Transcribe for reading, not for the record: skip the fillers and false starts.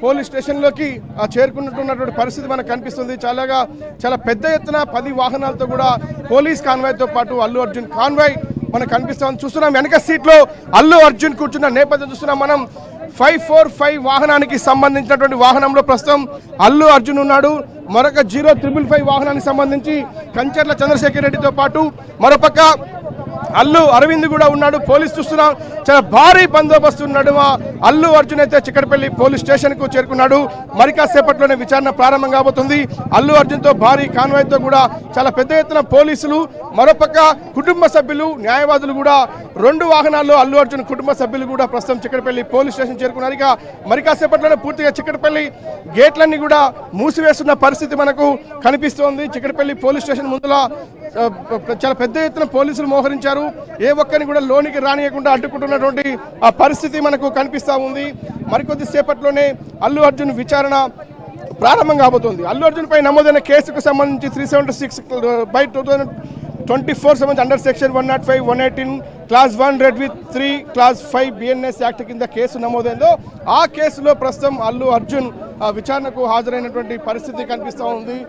Police స్టేషన్లోకి చేరుకుంటున్నటువంటి పరిస్థితి మనకు కనిపిస్తుంది. చాలా పెద్ద ఎత్తున 10 వాహనాలతో కూడా పోలీస్ కాన్వాయ్తో పాటు అల్లు అర్జున్ కాన్వాయ్ మనకు కనిపిస్తామని చూస్తున్నాం. వెనక సీట్లో అల్లు అర్జున్ కూర్చున్న నేపథ్యం చూస్తున్నాం మనం. 545 వాహనానికి సంబంధించినటువంటి వాహనంలో ప్రస్తుతం అల్లు అర్జున్ ఉన్నాడు. మరొక 0555 వాహనానికి సంబంధించి కంచర్ల చంద్రశేఖర్ రెడ్డితో పాటు మరోపక్క అల్లు అరవింద్ కూడా ఉన్నాడు. పోలీస్ చూస్తున్నాం చాలా భారీ బందోబస్తు ఉన్నాడు. అల్లు అర్జున్ అయితే చిక్కడపల్లి పోలీస్ స్టేషన్ కు చేరుకున్నాడు. మరి కాసేపట్లోనే విచారణ ప్రారంభం కాబోతుంది. అల్లు అర్జున్ తో భారీ కాన్వాయ్తో కూడా చాలా పెద్ద ఎత్తున పోలీసులు, మరోపక్క కుటుంబ సభ్యులు, న్యాయవాదులు కూడా 2 వాహనాల్లో అల్లు అర్జున్ కుటుంబ సభ్యులు కూడా ప్రస్తుతం చిక్కడపల్లి పోలీస్ స్టేషన్ చేరుకున్నారు. ఇక మరి కాసేపట్లోనే పూర్తిగా చిక్కడపల్లి గేట్లన్నీ కూడా మూసివేస్తున్న పరిస్థితి మనకు కనిపిస్తోంది. చిక్కడపల్లి పోలీస్ స్టేషన్ ముందుల చాలా పెద్ద ఎత్తున పోలీసులు మోహరించారు. ఏ ఒక్కరిని కూడా లోనికి రానియకుండా అడ్డుకుంటున్నటువంటి ఆ పరిస్థితి మనకు కనిపిస్తూ ఉంది. మరికొద్ది సేపట్లోనే అల్లు అర్జున్ విచారణ ప్రారంభం కాబోతోంది. అల్లు అర్జున్ పై నమోదైన కేసుకు సంబంధించి 376/2024 సంబంధించి under section 105, 118 class 1 red with 3 class 5 BNS act కింద కేసు నమోదైందో ఆ కేసులో ప్రస్తుతం అల్లు అర్జున్ విచారణకు హాజరైనటువంటి పరిస్థితి కనిపిస్తూ ఉంది.